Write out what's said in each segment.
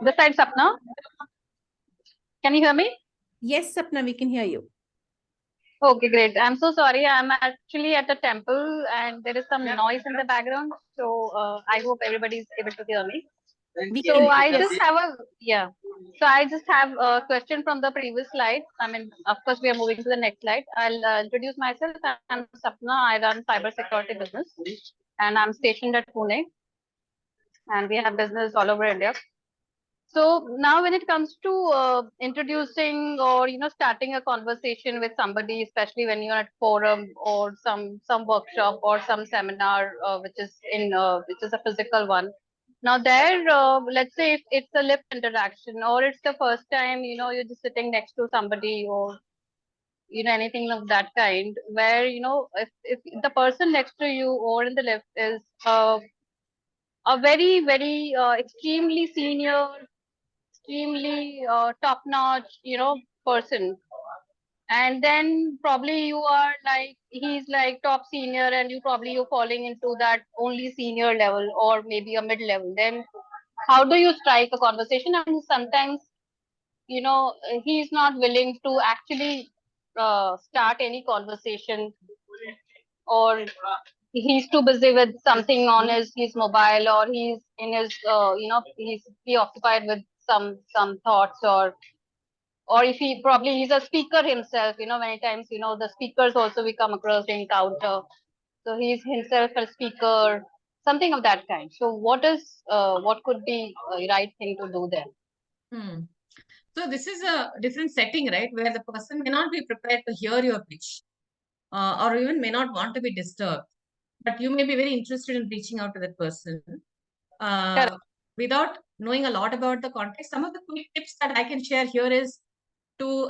This side, Sapna. Can you hear me? Yes, Sapna, we can hear you. Okay, great. I'm so sorry. I'm actually at a temple and there is some noise in the background. So I hope everybody is able to hear me. So I just have a question from the previous slide. I mean, of course, we are moving to the next slide. I'll introduce myself. I'm Sapna. I run cyber security business, and I'm stationed at Pune. And we have business all over India. So now, when it comes to introducing or starting a conversation with somebody, especially when you're at forum or some workshop or some seminar, which is a physical one. Now there, let's say if it's a lift interaction or it's the first time, you're just sitting next to somebody or anything of that kind, where if the person next to you or in the lift is a very very extremely senior, extremely top-notch, person. And then probably you are like, he's like top senior and you're falling into that only senior level or maybe a mid level. Then how do you strike a conversation? And sometimes, he's not willing to actually start any conversation, or he's too busy with something on his mobile, or he's in his he's preoccupied with some thoughts, or if he's a speaker himself. Many times, the speakers also we come across in counter, so he's himself a speaker, something of that kind. So what could be a right thing to do there? So this is a different setting, right, where the person may not be prepared to hear your pitch, or even may not want to be disturbed, but you may be very interested in reaching out to that person. Without knowing a lot about the context, some of the quick tips that I can share here is to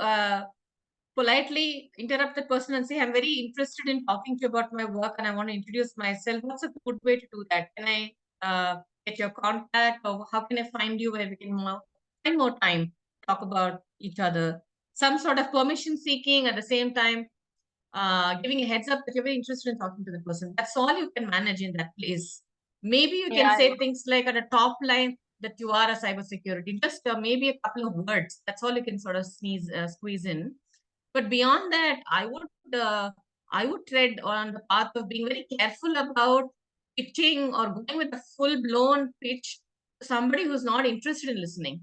politely interrupt the person and say, I'm very interested in talking to you about my work and I want to introduce myself. What's a good way to do that? Can I get your contact, or how can I find you where we can spend more time, talk about each other? Some sort of permission seeking at the same time, giving a heads up that you're very interested in talking to the person. That's all you can manage in that place. Maybe you can say things like at a top line that you are a cybersecurity, just maybe a couple of words. That's all you can sort of squeeze in. But beyond that, I would tread on the path of being very careful about pitching or going with a full blown pitch to somebody who's not interested in listening,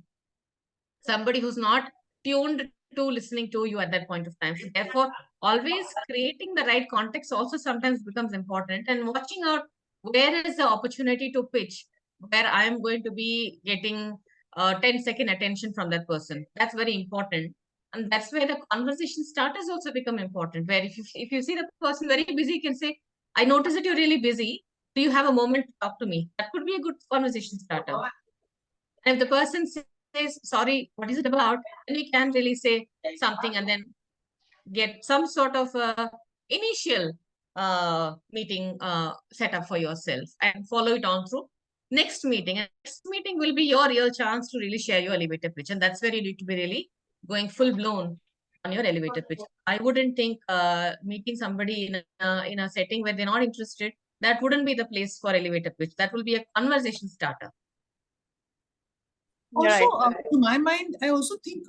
somebody who's not tuned to listening to you at that point of time. So therefore, always creating the right context also sometimes becomes important, and watching out where is the opportunity to pitch, where I am going to be getting 10-second attention from that person. That's very important. And that's where the conversation starters also become important, where if you see the person very busy, you can say, I notice that you're really busy. Do you have a moment to talk to me? That could be a good conversation starter. And if the person says, sorry, what is it about? Then you can really say something and then get some sort of initial meeting set up for yourself and follow it on through next meeting. And next meeting will be your real chance to really share your elevator pitch. And that's where you need to be really going full blown on your elevator pitch. I wouldn't think meeting somebody in a setting where they're not interested, that wouldn't be the place for elevator pitch. That will be a conversation starter. Also, to my mind, I also think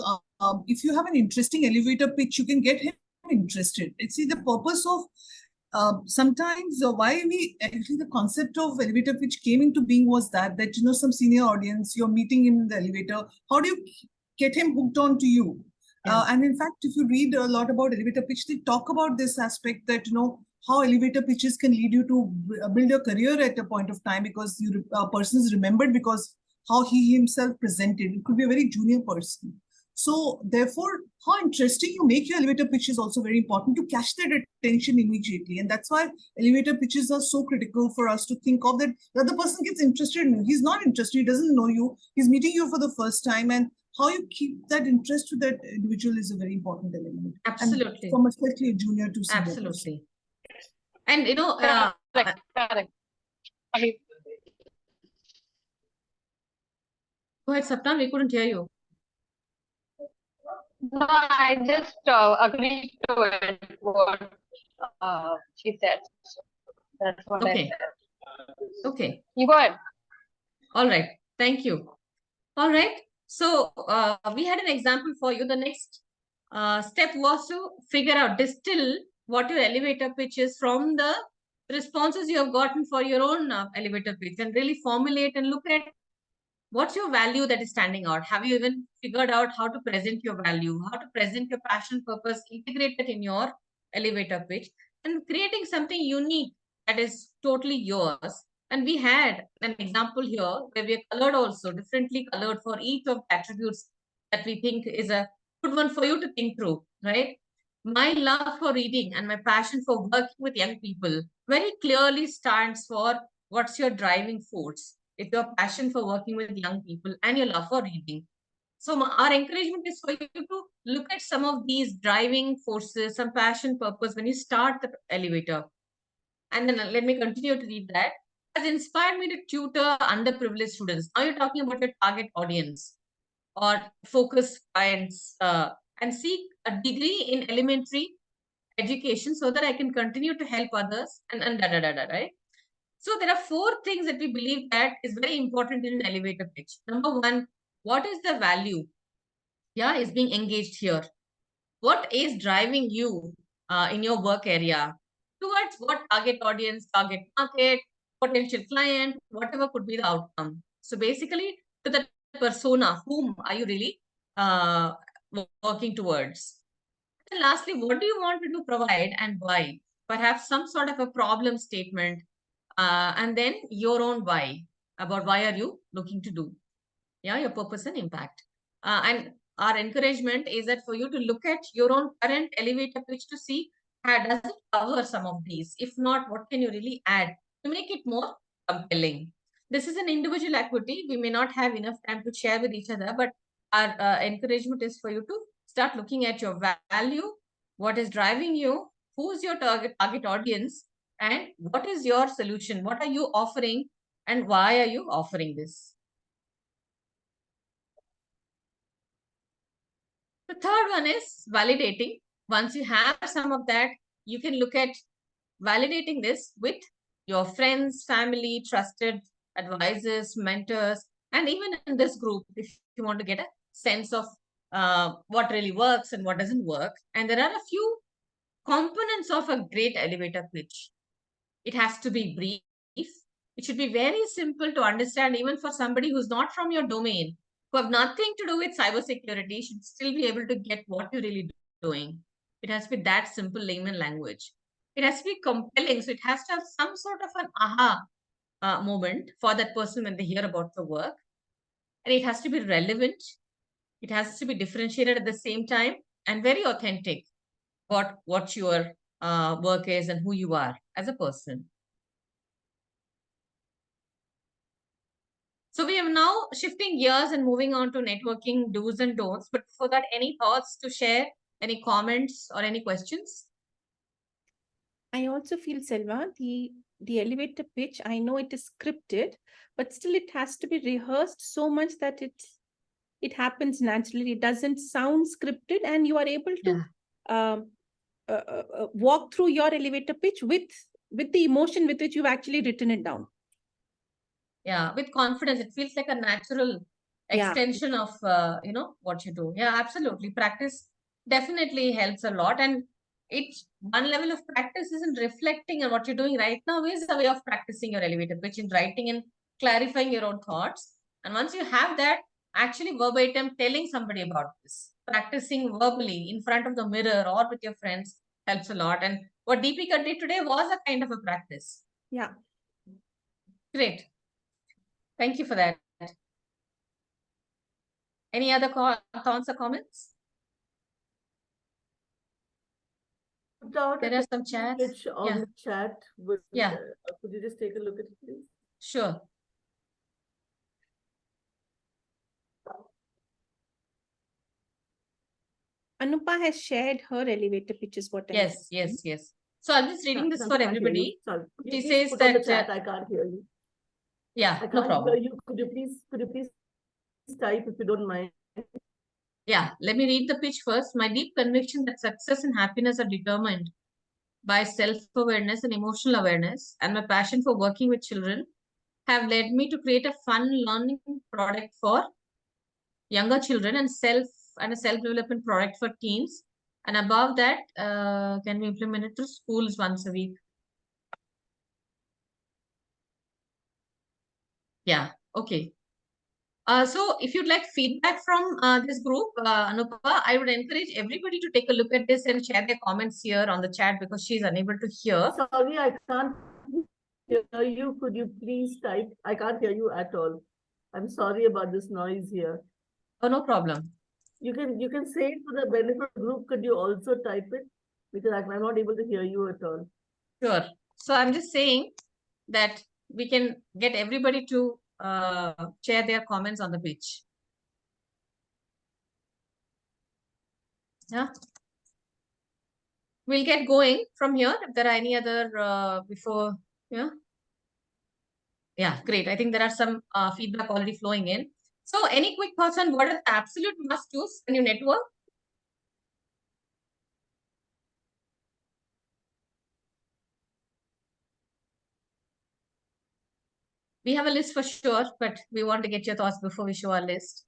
if you have an interesting elevator pitch, you can get him interested. See, the purpose of sometimes why we actually the concept of elevator pitch came into being was that some senior audience you're meeting in the elevator. How do you get him hooked on to you? And in fact, if you read a lot about elevator pitch, they talk about this aspect that how elevator pitches can lead you to build a career at a point of time, because a person is remembered because how he himself presented. It could be a very junior person. So therefore, how interesting you make your elevator pitch is also very important to catch their attention immediately. And that's why elevator pitches are so critical for us to think of, that the other person gets interested in you. He's not interested, he doesn't know you, he's meeting you for the first time. And how you keep that interest to that individual is a very important element. Absolutely. And from especially a junior to senior. Absolutely. And Correct. Go ahead, Sapna, we couldn't hear you. No, I just agreed to it, what she said. That's what I said. Okay. You go ahead. All right. Thank you. All right. So we had an example for you. The next step was to figure out, distill what your elevator pitch is from the responses you have gotten for your own elevator pitch, and really formulate and look at what's your value that is standing out. Have you even figured out how to present your value, how to present your passion, purpose, integrate it in your elevator pitch, and creating something unique that is totally yours. And we had an example here where we are colored also, differently colored for each of the attributes that we think is a good one for you to think through, right? My love for reading and my passion for working with young people very clearly stands for what's your driving force. It's your passion for working with young people and your love for reading. So our encouragement is for you to look at some of these driving forces, some passion, purpose when you start the elevator. And then let me continue to read that. Has inspired me to tutor underprivileged students. Now you're talking about your target audience or focus clients and seek a degree in elementary education so that I can continue to help others and right? So there are 4 things that we believe that is very important in an elevator pitch. Number 1, what is the value? Yeah, is being engaged here. What is driving you in your work area towards what target audience, target market, potential client, whatever could be the outcome. So basically, to the persona, whom are you really working towards? And lastly, what do you want to provide and why? Perhaps some sort of a problem statement, and then your own why, about why are you looking to do, yeah, your purpose and impact. And our encouragement is that for you to look at your own current elevator pitch to see, does it cover some of these? If not, what can you really add to make it more compelling? This is an individual equity. We may not have enough time to share with each other, but our encouragement is for you to start looking at your value, what is driving you, who's your target audience, and what is your solution? What are you offering, and why are you offering this? The third one is validating. Once you have some of that, you can look at validating this with your friends, family, trusted advisors, mentors, and even in this group, if you want to get a sense of what really works and what doesn't work. And there are a few components of a great elevator pitch. It has to be brief. It should be very simple to understand, even for somebody who's not from your domain, who have nothing to do with cybersecurity, should still be able to get what you're really doing. It has to be that simple layman language. It has to be compelling. So it has to have some sort of an aha moment for that person when they hear about the work. And it has to be relevant. It has to be differentiated at the same time and very authentic what your work is and who you are as a person. So we are now shifting gears and moving on to networking do's and don'ts. But for that, any thoughts to share, any comments or any questions? I also feel, Selva, the elevator pitch, I know it is scripted, but still it has to be rehearsed so much that it happens naturally. It doesn't sound scripted, and you are able to walk through your elevator pitch with the emotion with which you've actually written it down. Yeah, with confidence. It feels like a natural extension of, what you do. Yeah, absolutely. Practice definitely helps a lot. And it's one level of practice isn't reflecting on what you're doing right now is a way of practicing your elevator pitch in writing and clarifying your own thoughts. And once you have that, actually verbatim telling somebody about this, practicing verbally in front of the mirror or with your friends helps a lot. And what Deepika did today was a kind of a practice. Yeah. Great. Thank you for that. Any other thoughts or comments? There are some chats. On the chat. Could you just take a look at it, please? Sure. Anupa has shared her elevator pitches. Yes. So I'm just reading this for everybody. She says put that on the chat, I can't hear you. Yeah, I can't no problem. hear you. Could you please type if you don't mind? Yeah, let me read the pitch first. My deep conviction that success and happiness are determined by self-awareness and emotional awareness, and my passion for working with children have led me to create a fun learning product for younger children and a self-development product for teens. And above that, can be implemented through schools once a week. Yeah, okay. So if you'd like feedback from this group, Anupa, I would encourage everybody to take a look at this and share their comments here on the chat because she's unable to hear. Sorry, I can't hear you. Could you please type? I can't hear you at all. I'm sorry about this noise here. Oh, no problem. You can say it for the benefit group. Could you also type it? Because I'm not able to hear you at all. Sure. So I'm just saying that we can get everybody to share their comments on the page. Yeah. We'll get going from here. If there are any other before, yeah. Yeah, great. I think there are some feedback already flowing in. So any quick thoughts on what are the absolute must-dos when you network? We have a list for sure, but we want to get your thoughts before we show our list.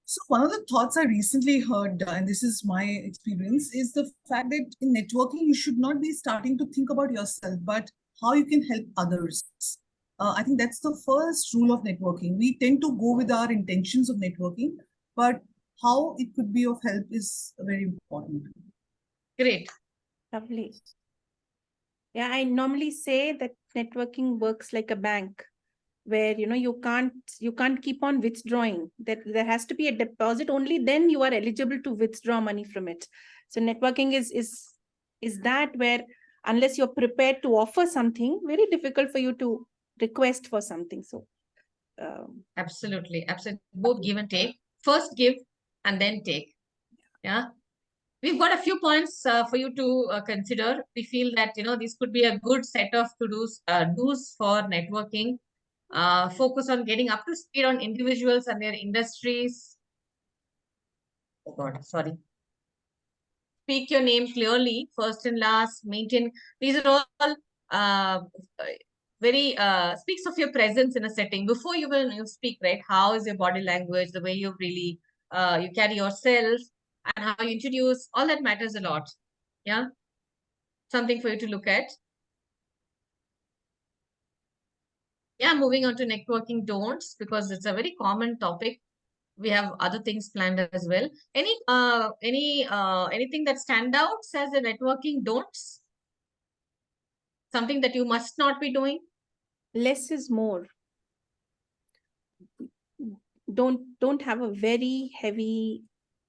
So one of the thoughts I recently heard, and this is my experience, is the fact that in networking, you should not be starting to think about yourself, but how you can help others. I think that's the first rule of networking. We tend to go with our intentions of networking, but how it could be of help is very important. Great. Lovely. Yeah, I normally say that networking works like a bank, where you can't keep on withdrawing. That there has to be a deposit. Only then you are eligible to withdraw money from it. So networking is that where unless you're prepared to offer something, very difficult for you to request for something. So absolutely, both give and take. First give and then take. Yeah. We've got a few points for you to consider. We feel that this could be a good set of do's for networking. Focus on getting up to speed on individuals and their industries. Oh God, sorry. Speak your name clearly, first and last. Maintain. These are all very speaks of your presence in a setting. Before you speak, right? How is your body language? The way you really you carry yourself and how you introduce. All that matters a lot. Yeah, something for you to look at. Yeah, moving on to networking don'ts because it's a very common topic. We have other things planned as well. Anything that stand out as a networking don'ts? Something that you must not be doing? less is more. Don't have a very heavy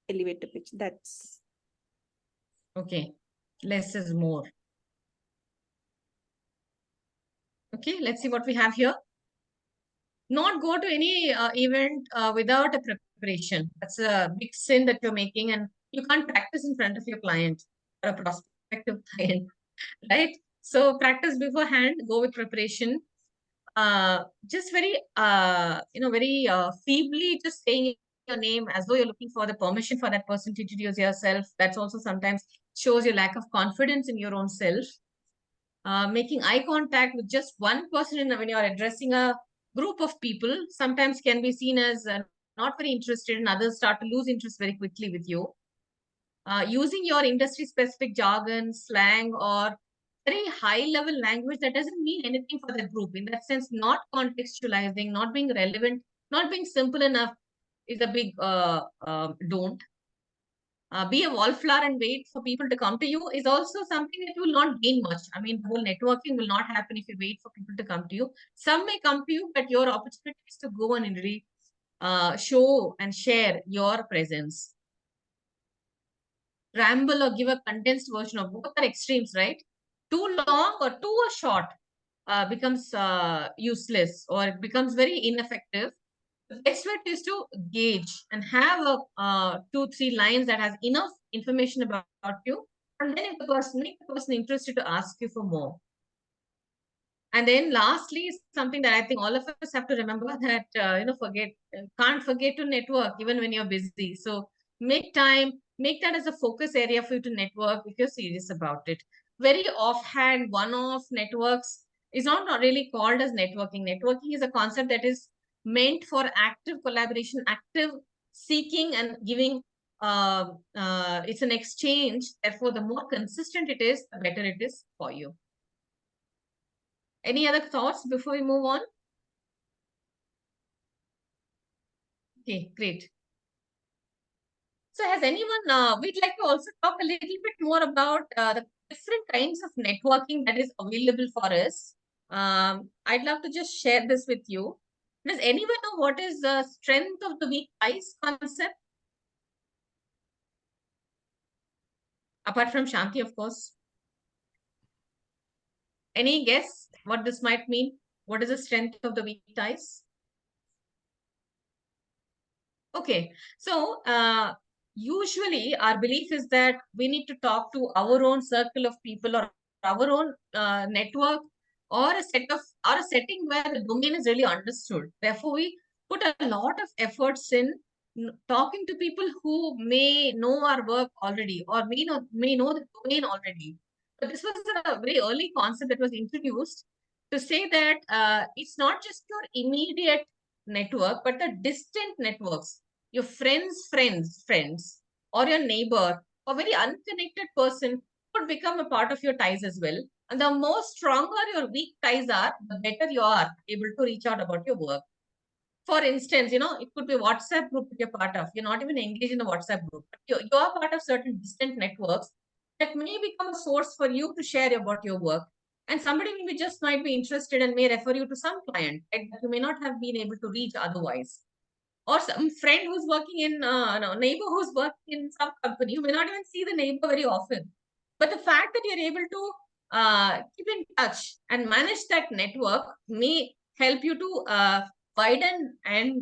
elevator pitch. That's okay. Less is more. Okay, let's see what we have here. Not go to any event without a preparation. That's a big sin that you're making, and you can't practice in front of your client or a prospective client, right? So practice beforehand, go with preparation. Just very, very feebly just saying your name as though you're looking for the permission for that person to introduce yourself. That's also sometimes shows your lack of confidence in your own self. Making eye contact with just one person when you're addressing a group of people sometimes can be seen as not very interested, and others start to lose interest very quickly with you. Using your industry-specific jargon, slang, or very high-level language that doesn't mean anything for the group. In that sense, not contextualizing, not being relevant, not being simple enough is a big don't. Be a wallflower and wait for people to come to you is also something that you will not gain much. I mean, the whole networking will not happen if you wait for people to come to you. Some may come to you, but your opportunity is to go and really show and share your presence. Ramble or give a condensed version of both are extremes, right? Too long or too short becomes useless, or it becomes very ineffective. The best way is to gauge and have a 2-3 lines that has enough information about you, and then if the person make the person interested to ask you for more. And then lastly, something that I think all of us have to remember that can't forget to network even when you're busy. So make time, make that as a focus area for you to network if you're serious about it. Very offhand, one-off networks is not really called as networking. Networking is a concept that is meant for active collaboration, active seeking and giving. It's an exchange. Therefore, the more consistent it is, the better it is for you. Any other thoughts before we move on? Okay, great. So has anyone, we'd like to also talk a little bit more about the different kinds of networking that is available for us. I'd love to just share this with you. Does anyone know what is the strength of the weak ties concept? Apart from Shanti, of course. Any guess what this might mean? What is the strength of the weak ties? Okay, so usually our belief is that we need to talk to our own circle of people or our own network or a setting where the domain is really understood. Therefore, we put a lot of efforts in talking to people who may know our work already or may know the domain already. But this was a very early concept that was introduced to say that it's not just your immediate network, but the distant networks, your friends, or your neighbor, or very unconnected person could become a part of your ties as well. And the more stronger your weak ties are, the better you are able to reach out about your work. For instance, it could be a WhatsApp group that you're part of. You're not even engaged in a WhatsApp group, but you are part of certain distant networks that may become a source for you to share about your work. And somebody maybe just might be interested and may refer you to some client that you may not have been able to reach otherwise. Or some friend who's working in, neighbor who's working in some company. You may not even see the neighbor very often. But the fact that you're able to keep in touch and manage that network may help you to widen and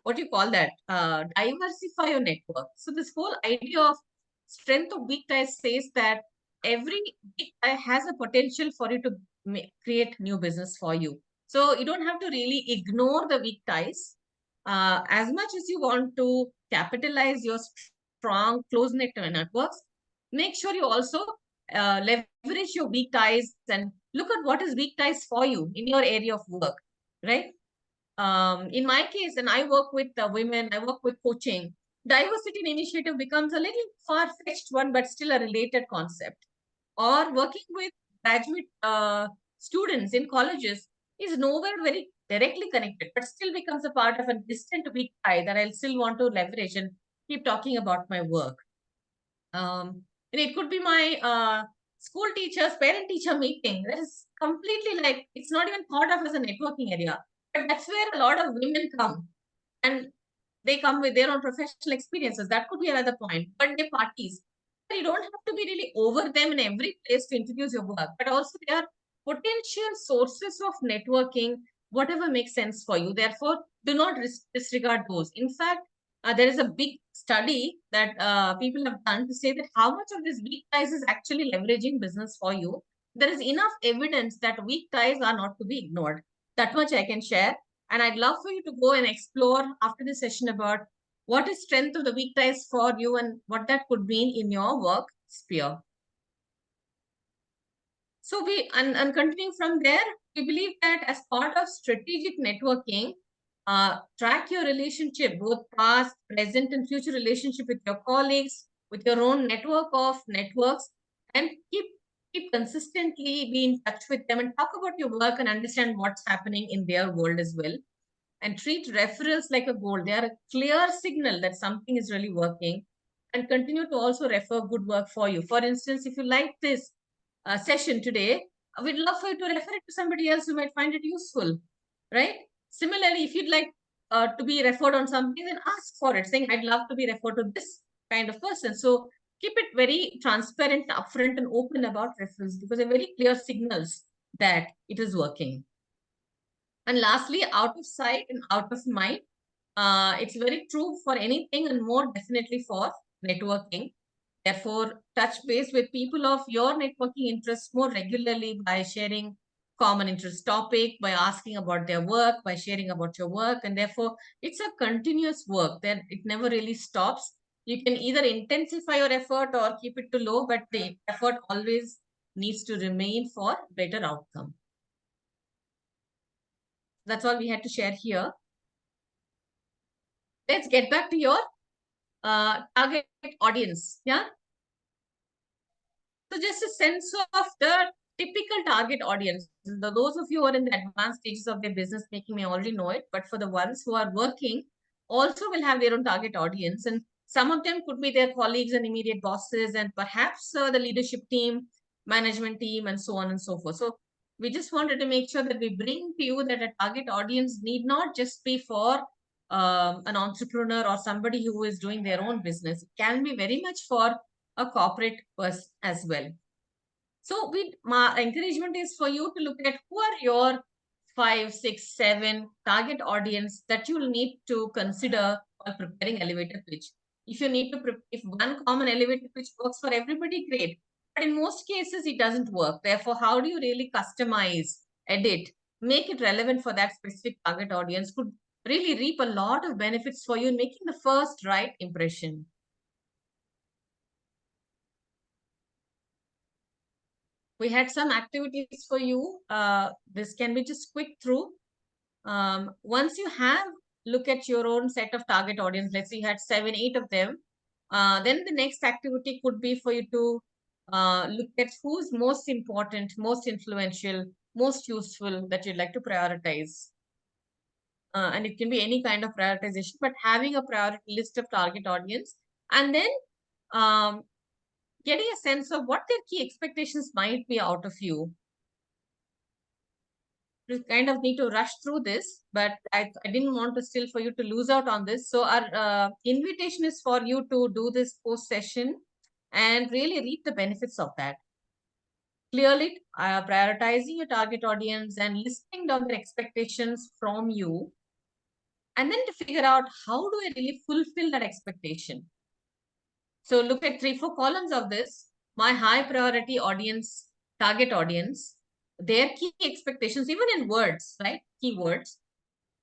what do you call that? Diversify your network. So this whole idea of strength of weak ties says that every weak tie has a potential for you to create new business for you. So you don't have to really ignore the weak ties. As much as you want to capitalize your strong, close-knit networks, make sure you also leverage your weak ties and look at what is weak ties for you in your area of work, right? In my case, and I work with women, I work with coaching, diversity initiative becomes a little far-fetched one, but still a related concept. Or working with graduate students in colleges is nowhere very directly connected, but still becomes a part of a distant weak tie that I'll still want to leverage and keep talking about my work. And it could be my school teachers, parent-teacher meeting. That is completely like, it's not even thought of as a networking area. But that's where a lot of women come. And they come with their own professional experiences. That could be another point. Birthday parties. You don't have to be really over them in every place to introduce your work. But also they are potential sources of networking, whatever makes sense for you. Therefore, do not disregard those. In fact, there is a big study that people have done to say that how much of this weak ties is actually leveraging business for you. There is enough evidence that weak ties are not to be ignored. That much I can share. And I'd love for you to go and explore after this session about what is strength of the weak ties for you and what that could mean in your work sphere. So and continuing from there, we believe that as part of strategic networking, track your relationship, both past, present, and future relationship with your colleagues, with your own network of networks, and keep consistently be in touch with them and talk about your work and understand what's happening in their world as well. And treat referrals like a goal. They are a clear signal that something is really working, and continue to also refer good work for you. For instance, if you like this session today, we'd love for you to refer it to somebody else who might find it useful, right? Similarly, if you'd like to be referred on something, then ask for it, saying, I'd love to be referred to this kind of person. So keep it very transparent, upfront, and open about referrals, because they're very clear signals that it is working. And lastly, out of sight and out of mind. It's very true for anything and more definitely for networking. Therefore, touch base with people of your networking interests more regularly by sharing common interest topic, by asking about their work, by sharing about your work. And therefore, it's a continuous work that it never really stops. You can either intensify your effort or keep it to low, but the effort always needs to remain for better outcome. That's all we had to share here. Let's get back to your target audience. Yeah. So just a sense of the typical target audience. Those of you who are in the advanced stages of their business making may already know it, but for the ones who are working also will have their own target audience. And some of them could be their colleagues and immediate bosses, and perhaps the leadership team, management team, and so on and so forth. So we just wanted to make sure that we bring to you that a target audience need not just be for an entrepreneur or somebody who is doing their own business. It can be very much for a corporate person as well. So my encouragement is for you to look at who are your 5, 6, 7 target audience that you will need to consider while preparing elevator pitch. If you need to, if one common elevator pitch works for everybody, great. But in most cases, it doesn't work. Therefore, how do you really customize, edit, make it relevant for that specific target audience could really reap a lot of benefits for you in making the first right impression. We had some activities for you. This can be just quick through. Once you have look at your own set of target audience, let's say you had 7, 8 of them, then the next activity could be for you to look at who's most important, most influential, most useful that you'd like to prioritize. And it can be any kind of prioritization, but having a priority list of target audience, and then getting a sense of what their key expectations might be out of you. You kind of need to rush through this, but I didn't want to still for you to lose out on this. So our invitation is for you to do this post session and really reap the benefits of that. Clearly prioritizing your target audience and listing down their expectations from you. And then to figure out how do I really fulfill that expectation. So look at 3, 4 columns of this. My high priority audience, target audience, their key expectations, even in words, right? Keywords.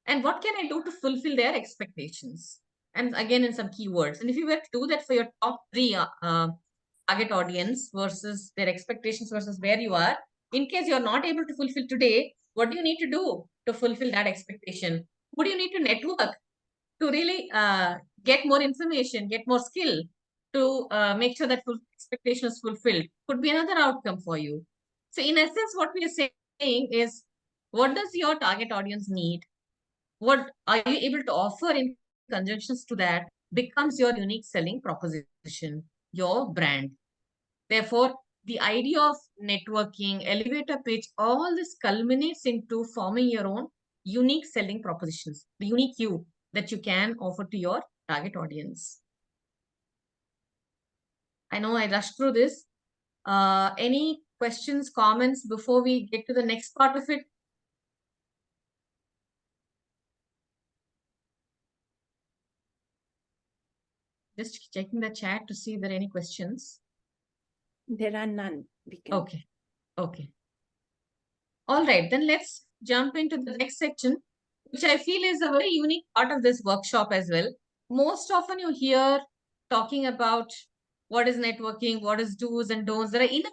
And what can I do to fulfill their expectations? And again, in some keywords. And if you were to do that for your top 3 target audience versus their expectations versus where you are, in case you're not able to fulfill today, what do you need to do to fulfill that expectation? Who do you need to network to really get more information, get more skill, to make sure that expectation is fulfilled? Could be another outcome for you. So in essence, what we are saying is, what does your target audience need? What are you able to offer in conjunctions to that becomes your unique selling proposition, your brand. Therefore, the idea of networking, elevator pitch, all this culminates into forming your own unique selling propositions, the unique you that you can offer to your target audience. I know I rushed through this. Any questions, comments before we get to the next part of it? Just checking the chat to see if there are any questions. There are none. We can... Okay. Okay. All right, then let's jump into the next section, which I feel is a very unique part of this workshop as well. Most often you hear talking about what is networking, what is do's and don'ts. There are enough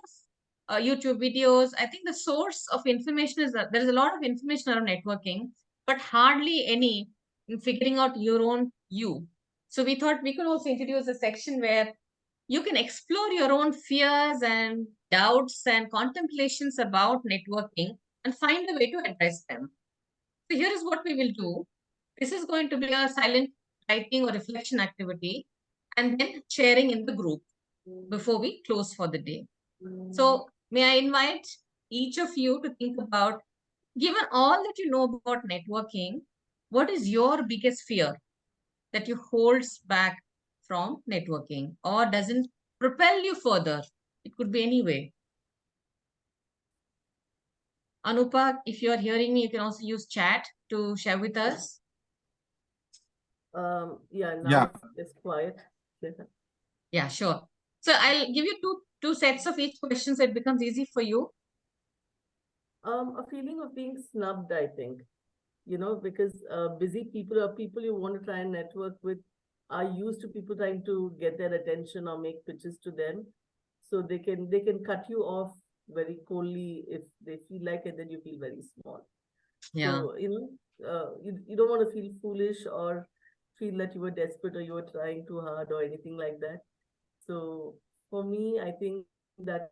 YouTube videos. I think the source of information is that there is a lot of information around networking, but hardly any in figuring out your own you. So we thought we could also introduce a section where you can explore your own fears and doubts and contemplations about networking and find a way to address them. So here is what we will do. This is going to be a silent writing or reflection activity, and then sharing in the group before we close for the day. So may I invite each of you to think about, given all that you know about networking, what is your biggest fear that you holds back from networking or doesn't propel you further? It could be any way. Anupa, if you are hearing me, you can also use chat to share with us. Yeah, now Yeah. it's quiet. Yeah, sure. So I'll give you two sets of each question so it becomes easy for you. A feeling of being snubbed, I think, you know, because busy people or people you want to try and network with are used to people trying to get their attention or make pitches to them. So they can cut you off very coldly if they feel like it, then you feel very small. Yeah. So, you don't want to feel foolish or feel that you were desperate or you were trying too hard or anything like that. So for me, I think that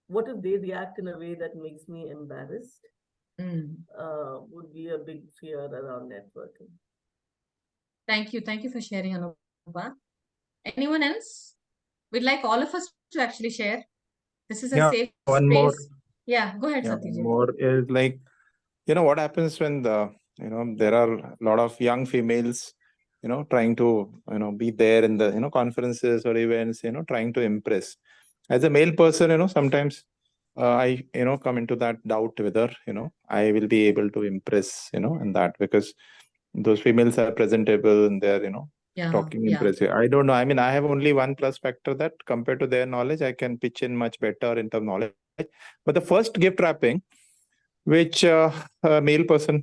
what if they react in a way that makes me embarrassed would be a big fear around networking. Thank you. Thank you for sharing, Anupa. Anyone else? We'd like all of us to actually share. This is a Yeah, safe one more. space. Yeah, go ahead, Yeah, Satyajit. one more is like, what happens when there are a lot of young females, trying to, be there in the, conferences or events, trying to impress. As a male person, sometimes I, come into that doubt whether, I will be able to impress, in that, because those females are presentable and they're, talking impressive. I don't know. I mean, I have only one plus factor that compared to their knowledge, I can pitch in much better in terms of knowledge. But the first gift wrapping, which a male person,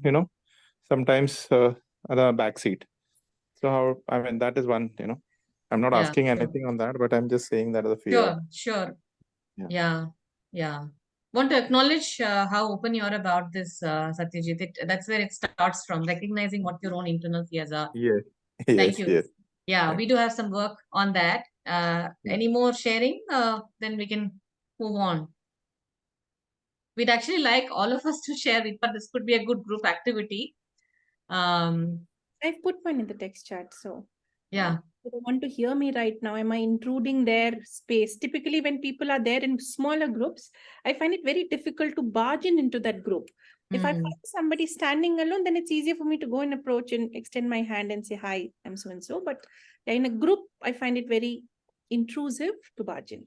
sometimes at the backseat. So how, I mean, that is one, I'm not asking anything on that, but I'm just saying that as a fear. Sure. Yeah. Yeah. Want to acknowledge how open you are about this, Satyajit. That's where it starts from, recognizing what your own internal fears are. Yes. Thank Yes. you. Yes. Yeah, we do have some work on that. Any more sharing? Then we can move on. We'd actually like all of us to share. We thought this could be a good group activity. I've put mine in the text chat, so Yeah. they don't want to hear me right now. Am I intruding their space? Typically, when people are there in smaller groups, I find it very difficult to barge into that group. If I find somebody standing alone, then it's easier for me to go and approach and extend my hand and say, hi, I'm so and so. But in a group, I find it very intrusive to barge in.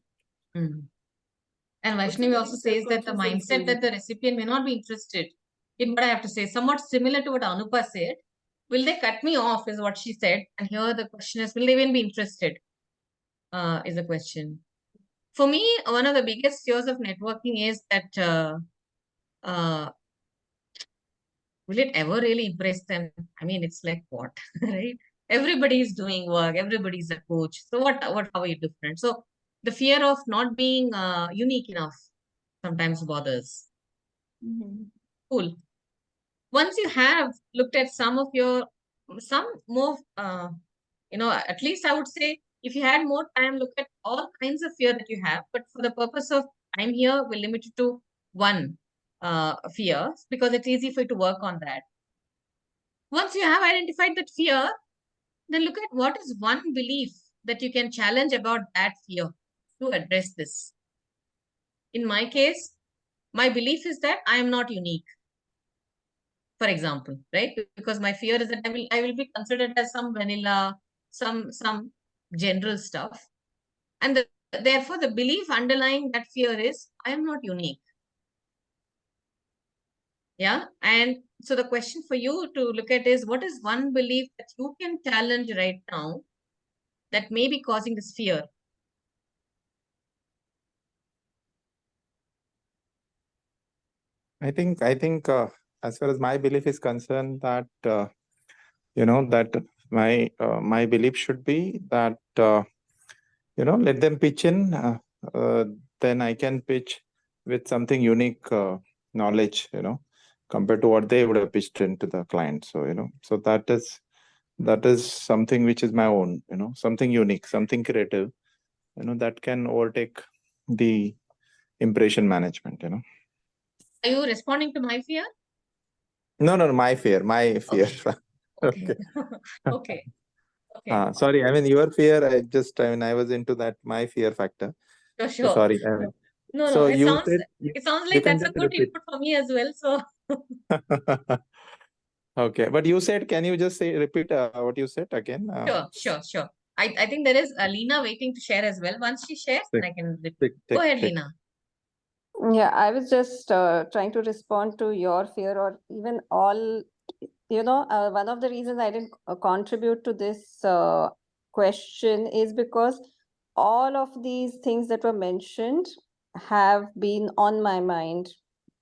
And Vaishnavi also says that the mindset that the recipient may not be interested in what I have to say, somewhat similar to what Anupa said. Will they cut me off is what she said. And here the question is, will they even be interested? Is the question. For me, one of the biggest fears of networking is that will it ever really impress them? I mean, it's like what, right? Everybody is doing work. Everybody is a coach. So how are you different? So the fear of not being unique enough sometimes bothers. Cool. Once you have looked at some more, at least I would say, if you had more time, look at all kinds of fear that you have. But for the purpose of time here, we'll limit it to one fear because it's easy for you to work on that. Once you have identified that fear, then look at what is one belief that you can challenge about that fear to address this. In my case, my belief is that I am not unique. For example, right? Because my fear is that I will be considered as some vanilla, some general stuff. And therefore, the belief underlying that fear is I am not unique. Yeah. And so the question for you to look at is, what is one belief that you can challenge right now that may be causing this fear? I think as far as my belief is concerned, that that my belief should be that let them pitch in, then I can pitch with something unique knowledge, compared to what they would have pitched into the client. So so that is something which is my own, something unique, something creative, that can overtake the impression management. Are you responding to my fear? No, my fear. Okay. Okay. Sorry, I mean your fear. I was into that my fear factor. Sure. So sorry. No. So It sounds you like can that's a just good repeat. input for me as well. So Okay, but you said, can you just repeat what you said again? Sure. I think there is Lena waiting to share as well. Once she shares, then I can repeat. Go ahead, Lena. Yeah, I was just trying to respond to your fear, or even all, one of the reasons I didn't contribute to this question is because all of these things that were mentioned have been on my mind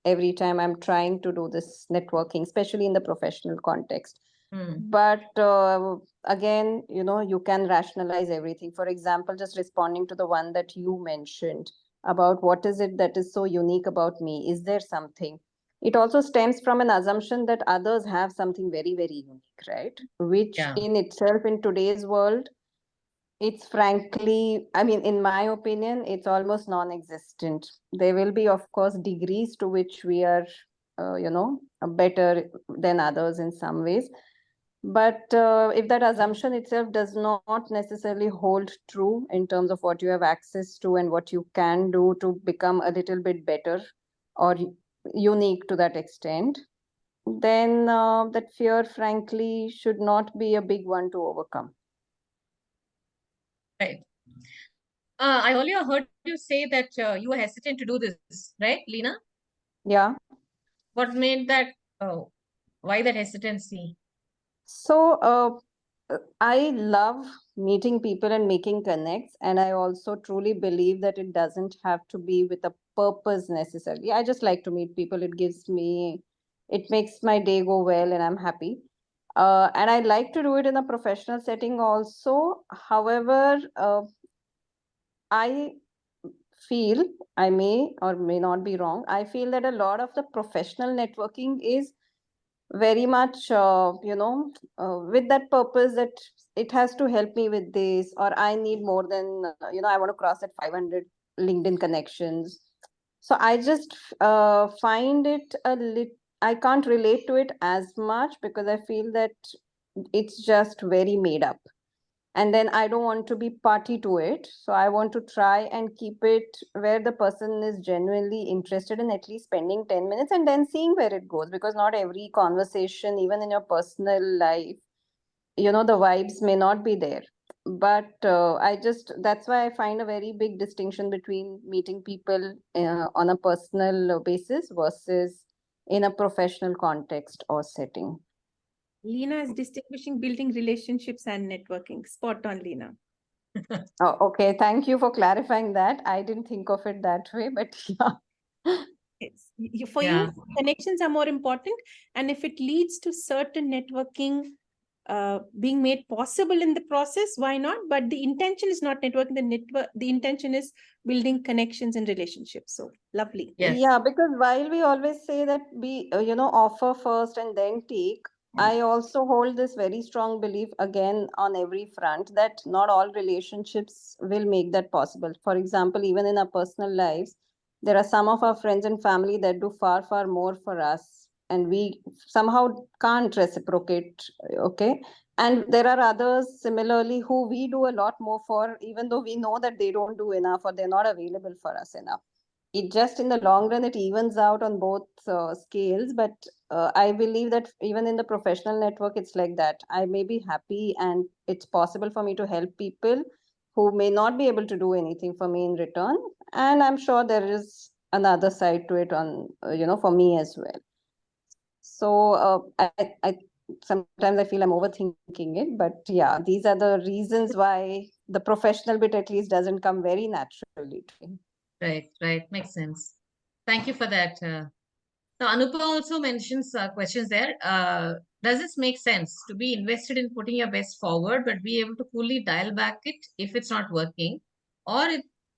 every time I'm trying to do this networking, especially in the professional context. But again, you can rationalize everything. For example, just responding to the one that you mentioned, about what is it that is so unique about me. Is there something? It also stems from an assumption that others have something very, very unique, right? Which Yeah. in itself, in today's world, it's frankly, I mean, in my opinion, it's almost non-existent. There will be, of course, degrees to which we are, better than others in some ways. But if that assumption itself does not necessarily hold true in terms of what you have access to and what you can do to become a little bit better or unique to that extent, then that fear, frankly, should not be a big one to overcome. Right. I earlier heard you say that you were hesitant to do this, right, Lena? Yeah. What made that, why that hesitancy? So I love meeting people and making connects. And I also truly believe that it doesn't have to be with a purpose necessarily. I just like to meet people. It makes my day go well and I'm happy. And I like to do it in a professional setting also. However, I feel, I may or may not be wrong, I feel that a lot of the professional networking is very much with that purpose that it has to help me with this, or I need more than I want to cross at 500 LinkedIn connections. So I just find it a lit I can't relate to it as much because I feel that it's just very made up, and then I don't want to be party to it. So I want to try and keep it where the person is genuinely interested in at least spending 10 minutes and then seeing where it goes, because not every conversation, even in your personal life, the vibes may not be there. But that's why I find a very big distinction between meeting people on a personal basis versus in a professional context or setting. Lena is distinguishing building relationships and networking. Spot on, Lena. Oh, okay. Thank you for clarifying that. I didn't think of it that way, but yeah. It's, for you, connections are more important. And if it leads to certain networking being made possible in the process, why not? But the intention is not networking. The intention is building connections and relationships. So lovely. Yes. Yeah, because while we always say that we, offer first and then take, I also hold this very strong belief again on every front that not all relationships will make that possible. For example, even in our personal lives, there are some of our friends and family that do far, far more for us, and we somehow can't reciprocate. Okay. And there are others similarly who we do a lot more for, even though we know that they don't do enough or they're not available for us enough. It just in the long run, it evens out on both scales. But I believe that even in the professional network, it's like that. I may be happy and it's possible for me to help people who may not be able to do anything for me in return. And I'm sure there is another side to it on, for me as well. So I sometimes I feel I'm overthinking it, but yeah, these are the reasons why the professional bit at least doesn't come very naturally to me. Right. Makes sense. Thank you for that. So Anupa also mentions questions there. Does this make sense to be invested in putting your best forward, but be able to fully dial back it if it's not working, or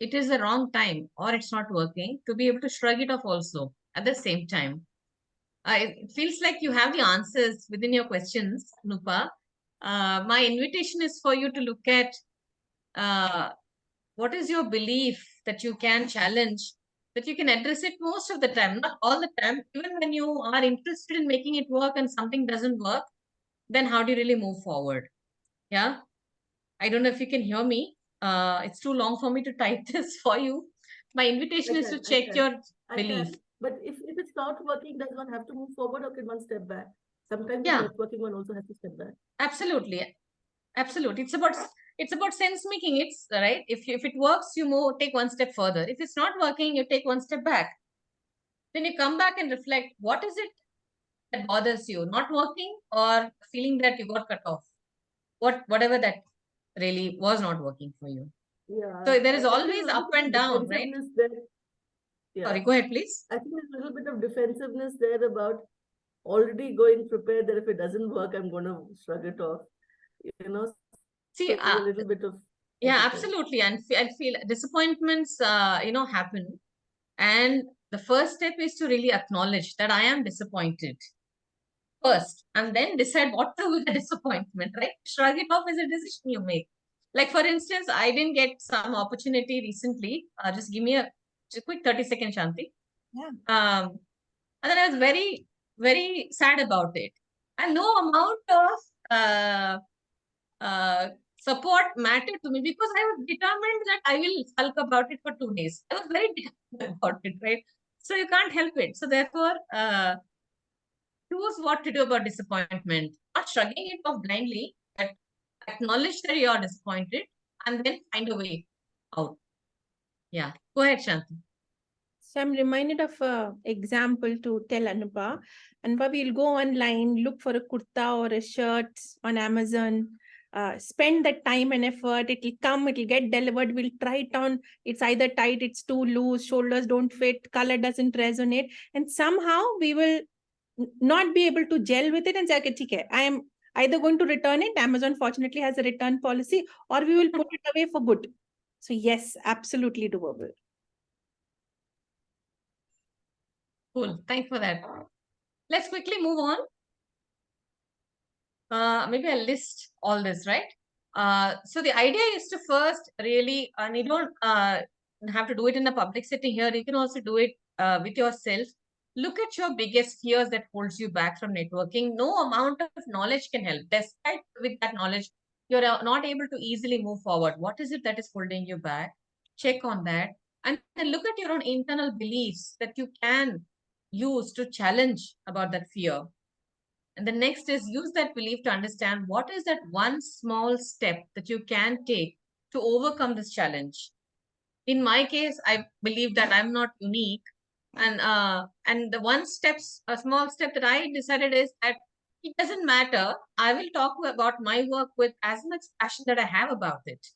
it is the wrong time, or it's not working, to be able to shrug it off also at the same time? It feels like you have the answers within your questions, Anupa. My invitation is for you to look at what is your belief that you can challenge, that you can address it most of the time, not all the time. Even when you are interested in making it work and something doesn't work, then how do you really move forward? Yeah. I don't know if you can hear me. It's too long for me to type this for you. My invitation is to check your belief. But if it's not working, does one have to move forward or can one step back? Sometimes Yeah. in networking, one also has to step back. Absolutely. It's about sense making. It's right. If it works, you take one step further. If it's not working, you take one step back. Then you come back and reflect, what is it that bothers you? Not working, or feeling that you got cut off? Whatever that really was not working for you. Yeah. So there is I always up and down, right? There. Yeah. Sorry, go ahead, please. I think there's a little bit of defensiveness there about already going prepared that if it doesn't work, I'm going to shrug it off. See, so a little bit of Yeah, Difficult. absolutely. And I feel disappointments, happen. And the first step is to really acknowledge that I am disappointed first, and then decide what to do with the disappointment, right? Shrug it off as a decision you make. Like, for instance, I didn't get some opportunity recently. Just give me a quick 30-second, Shanti. Yeah. And then I was very, very sad about it. And no amount of support mattered to me because I was determined that I will sulk about it for 2 days. I was very determined about it, right? So you can't help it. So therefore, choose what to do about disappointment. Not shrugging it off blindly, but acknowledge that you're disappointed and then find a way out. Yeah. Go ahead, Shanti. So I'm reminded of an example to tell Anupa. Anupa, we'll go online, look for a kurta or a shirt on Amazon, spend that time and effort. It'll come, it'll get delivered. We'll try it on. It's either tight, it's too loose, shoulders don't fit, color doesn't resonate. And somehow we will not be able to gel with it and say, okay, okay, I am either going to return it. Amazon fortunately has a return policy, or we will put it away for good. So yes, absolutely doable. Cool. Thanks for that. Let's quickly move on. Maybe I'll list all this, right? So the idea is to first really, and you don't have to do it in a public setting here. You can also do it with yourself. Look at your biggest fears that holds you back from networking. No amount of knowledge can help. Despite with that knowledge, you're not able to easily move forward. What is it that is holding you back? Check on that. And then look at your own internal beliefs that you can use to challenge about that fear. And the next is use that belief to understand what is that one small step that you can take to overcome this challenge. In my case, I believe that I'm not unique. And the a small step that I decided is that it doesn't matter. I will talk about my work with as much passion that I have about it.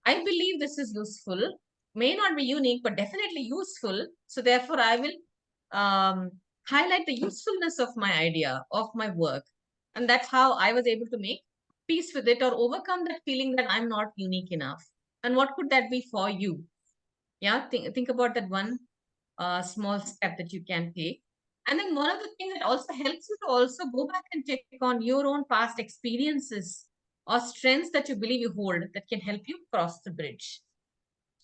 I believe this is useful, may not be unique, but definitely useful. So therefore, I will highlight the usefulness of my idea, of my work. And that's how I was able to make peace with it or overcome that feeling that I'm not unique enough. And what could that be for you? Yeah, think about that one small step that you can take. And then one of the things that also helps you to also go back and check on your own past experiences or strengths that you believe you hold that can help you cross the bridge.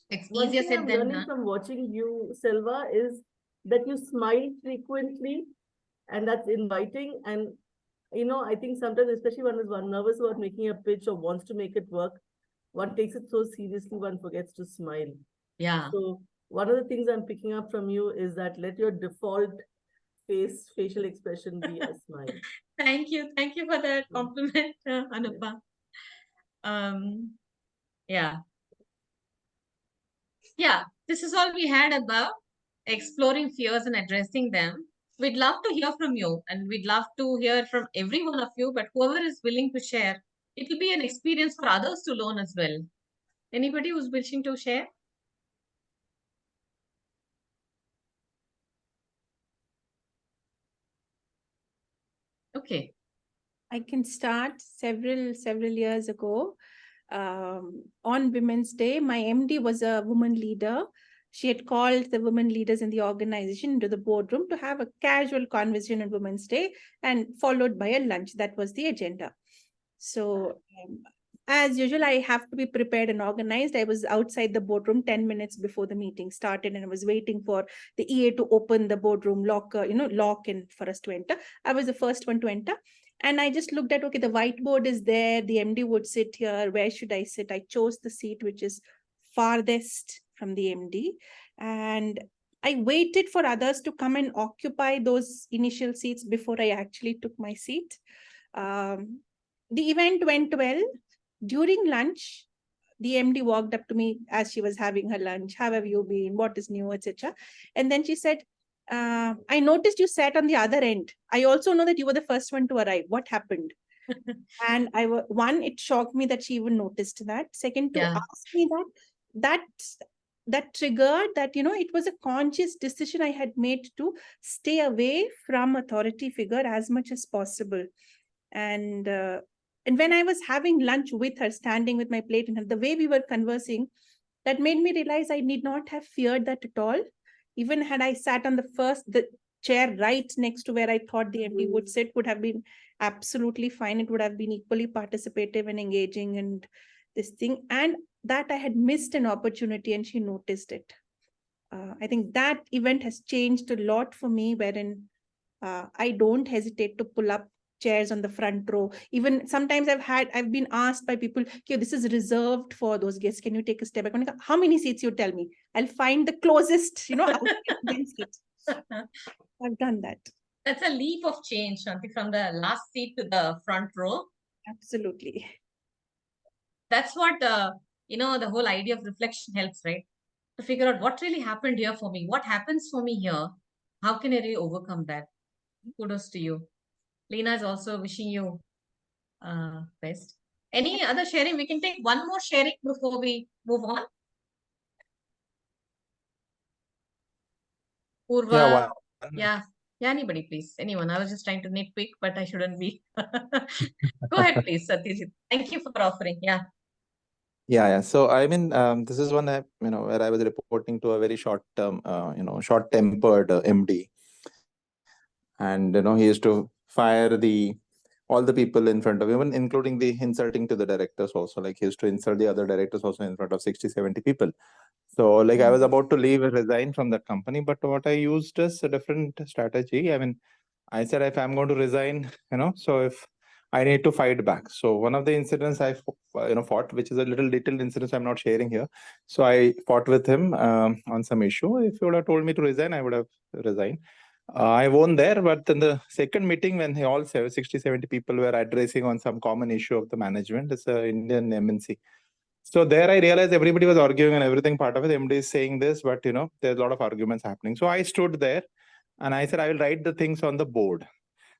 It's One easier thing said I'm than learning done. from watching you, Selva, is that you smile frequently, and that's inviting. And I think sometimes, especially when one nervous about making a pitch or wants to make it work, one takes it so seriously, one forgets to smile. Yeah. So one of the things I'm picking up from you is that let your default facial expression be a smile. Thank you for that compliment, Anupa. Yeah, this is all we had about exploring fears and addressing them. We'd love to hear from you, and we'd love to hear from every one of you, but whoever is willing to share, it will be an experience for others to learn as well. Anybody who's wishing to share? Okay. I can start several years ago. On Women's Day, my MD was a woman leader. She had called the women leaders in the organization into the boardroom to have a casual conversation on Women's Day, and followed by a lunch. That was the agenda. So as usual, I have to be prepared and organized. I was outside the boardroom 10 minutes before the meeting started, and I was waiting for the EA to open the boardroom lock and for us to enter. I was the first one to enter. And I just looked at, okay, the whiteboard is there. The MD would sit here. Where should I sit? I chose the seat which is farthest from the MD. And I waited for others to come and occupy those initial seats before I actually took my seat. The event went well. During lunch, the MD walked up to me as she was having her lunch. How have you been? What is new, etc. And then she said, I noticed you sat on the other end. I also know that you were the first one to arrive. What happened? And it shocked me that she even noticed that. Second, to ask me that triggered that, it was a conscious decision I had made to stay away from authority figure as much as possible. And And when I was having lunch with her, standing with my plate in her, the way we were conversing, that made me realize I need not have feared that at all. Even had I sat on the chair right next to where I thought the MD would sit, would have been absolutely fine. It would have been equally participative and engaging and this thing. And that I had missed an opportunity and she noticed it. I think that event has changed a lot for me, wherein I don't hesitate to pull up chairs on the front row. Even sometimes I've been asked by people, okay, this is reserved for those guests. Can you take a step back? I'm like, how many seats you tell me? I'll find the closest, against it. I've done that. That's a leap of change, Shanti, from the last seat to the front row. Absolutely. That's what, the whole idea of reflection helps, right? To figure out what really happened here for me. What happens for me here? How can I really overcome that? Kudos to you. Lena is also wishing you best. Any other sharing? We can take one more sharing before we move on. Purva. Yeah, one. Yeah. Yeah, anybody, please. Anyone. I was just trying to nitpick, but I shouldn't be. Go ahead, please, Satyajit. Thank you for offering. Yeah. Yeah. So I mean, this is one that, where I was reporting to a very short-term, short-tempered MD, and he used to fire all the people in front of him, even including the insulting to the directors also. Like he used to insult the other directors also in front of 60, 70 people. So like I was about to leave and resign from that company, but what I used is a different strategy. I mean, I said, if I'm going to resign, so if I need to fight back. So one of the incidents I fought, which is a little detailed incident I'm not sharing here. So I fought with him on some issue. If he would have told me to resign, I would have resigned. I won there, but in the second meeting, when all 60, 70 people were addressing on some common issue of the management, it's an Indian MNC. So there I realized everybody was arguing and everything part of it. MD is saying this, but there's a lot of arguments happening. So I stood there and I said, I will write the things on the board.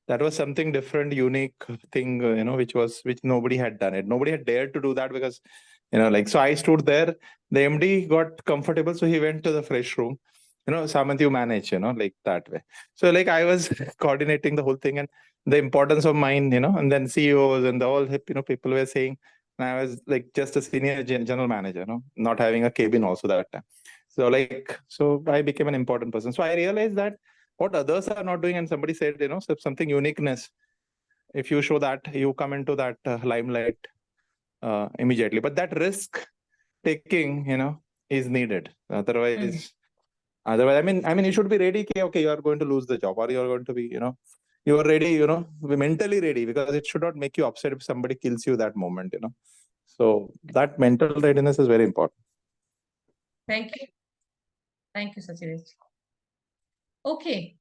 That was something different, unique thing, which nobody had done it. Nobody had dared to do that because, so I stood there. The MD got comfortable, so he went to the fresh room. Samant, you manage, like that way. So like I was coordinating the whole thing and the importance of mine, and then CEOs and all, people were saying, and I was like just a senior general manager, not having a cabin also that time. So I became an important person. So I realized that what others are not doing, and somebody said, so something uniqueness, if you show that, you come into that limelight immediately. But that risk taking, is needed. Otherwise, I mean, you should be ready. Okay, you are going to lose the job, or you are going to be, you are ready, be mentally ready, because it should not make you upset if somebody kills you that moment, So that mental readiness is very important. Thank you. Thank you, Satyajit. Okay.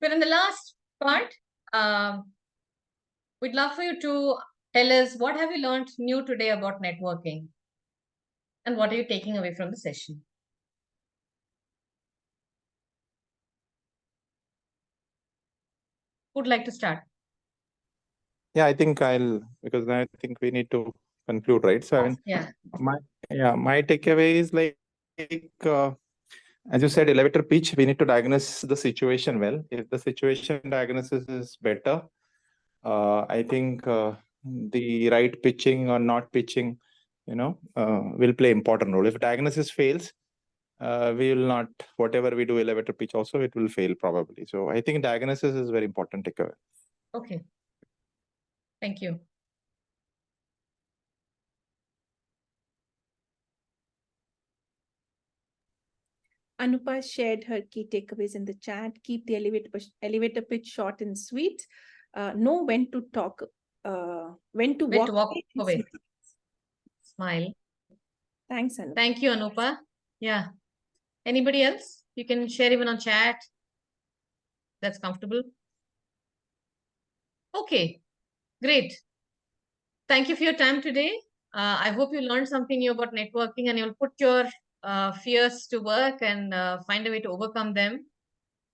But in the last part, we'd love for you to tell us what have you learned new today about networking, and what are you taking away from the session? Who'd like to start? Yeah, I think because I think we need to conclude, right? So I mean, my takeaway is like, as you said, elevator pitch, we need to diagnose the situation well. If the situation diagnosis is better, I think the right pitching or not pitching, will play important role. If diagnosis fails, we will not, whatever we do elevator pitch also, it will fail probably. So I think diagnosis is very important takeaway. Okay. Thank you. Anupa shared her key takeaways in the chat. Keep the elevator pitch short and sweet. Know when to talk, when to walk away. Smile. Thanks, Anupa. Thank you, Anupa. Yeah. Anybody else? You can share even on chat. That's comfortable. Okay. Great. Thank you for your time today. I hope you learned something new about networking, and you'll put your fears to work and find a way to overcome them.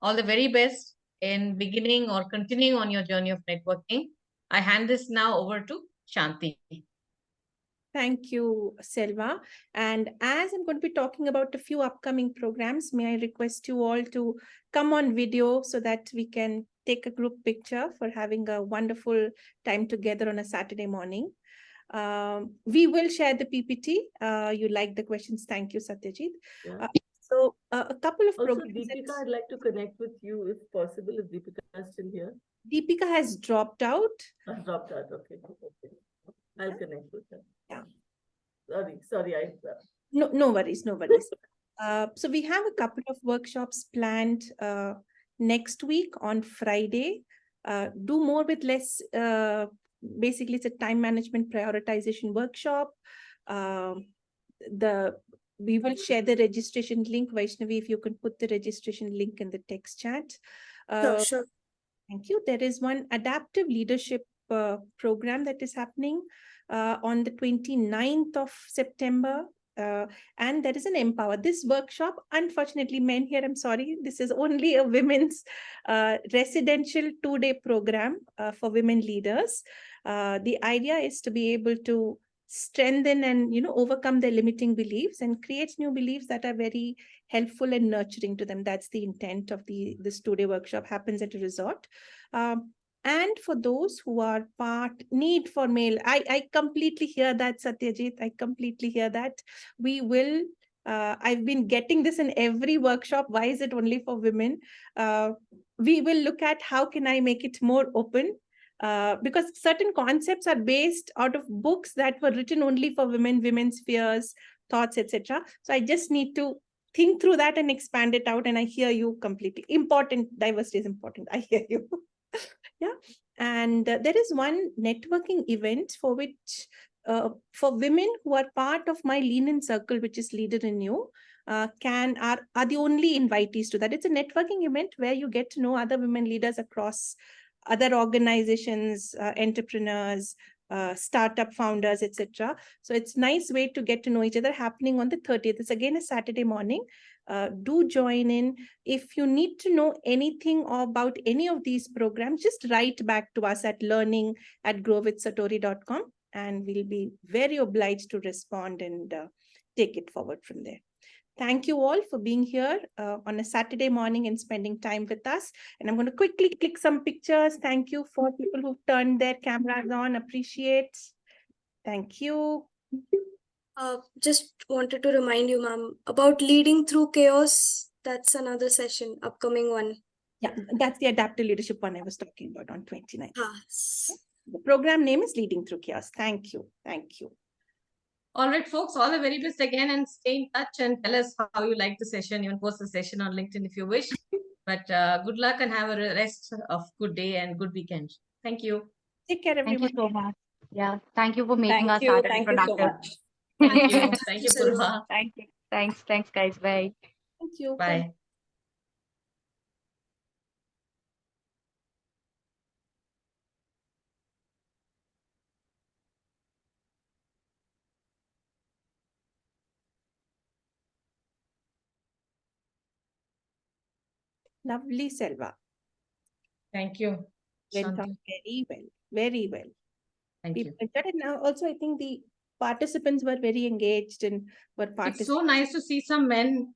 All the very best in beginning or continuing on your journey of networking. I hand this now over to Shanti. Thank you, Selva. And as I'm going to be talking about a few upcoming programs, may I request you all to come on video so that we can take a group picture for having a wonderful time together on a Saturday morning. We will share the PPT. You like the questions. Thank you, Satyajit. Yeah. So a couple of Also, programs. Deepika, I'd like to connect with you if possible, if Deepika is still here. Deepika has dropped out. Dropped out. Okay. Okay. I'll connect with her. Yeah. Sorry. No worries. So we have a couple of workshops planned next week on Friday. Do more with less. Basically, it's a time management prioritization workshop. We will share the registration link. Vaishnavi, if you can put the registration link in the text chat. Sure. Thank you. There is one adaptive leadership program that is happening on the 29th of September. And there is an Empower. This workshop, unfortunately, men here, I'm sorry, this is only a women's residential 2-day program for women leaders. The idea is to be able to strengthen and overcome their limiting beliefs and create new beliefs that are very helpful and nurturing to them. That's the intent of this 2-day workshop. Happens at a resort. And for those who are need for male, I completely hear that, Satyajit. I completely hear that. We will, I've been getting this in every workshop. Why is it only for women? We will look at how can I make it more open? Because certain concepts are based out of books that were written only for women, women's fears, thoughts, etc. So I just need to think through that and expand it out. And I hear you completely. Important. Diversity is important. I hear you. Yeah. And there is one networking event for which, for women who are part of my Lean In Circle, which is Leader in You, are the only invitees to that. It's a networking event where you get to know other women leaders across other organizations, entrepreneurs, startup founders, etc. So it's a nice way to get to know each other, happening on the 30th. It's again a Saturday morning. Do join in. If you need to know anything about any of these programs, just write back to us at learning@growwithsatori.com, and we'll be very obliged to respond and take it forward from there. Thank you all for being here on a Saturday morning and spending time with us. And I'm going to quickly click some pictures. Thank you for people who've turned their cameras on. Appreciate. Thank you. Just wanted to remind you, ma'am, about leading through chaos. That's another session, upcoming one. Yeah, that's the adaptive leadership one I was talking about on 29th. Yes. The program name is Leading Through Chaos. Thank you. Thank you. All right, folks, all the very best again, and stay in touch and tell us how you like the session. Even post the session on LinkedIn if you wish. But good luck and have a rest of good day and good weekend. Thank you. Take care, everyone. Thank you so much. Yeah, thank you for making Thank us you. Thank you so much. Thank you. Thank Thank you, you, Selva. Purva. Thank you. Thanks, guys. Bye. Thank you. Bye. Lovely, Selva. Thank you. Went Shanti. on very well. Very well. Thank People you. enjoyed it. Now, also, I think the participants were very engaged and were It's participating. so nice to see some men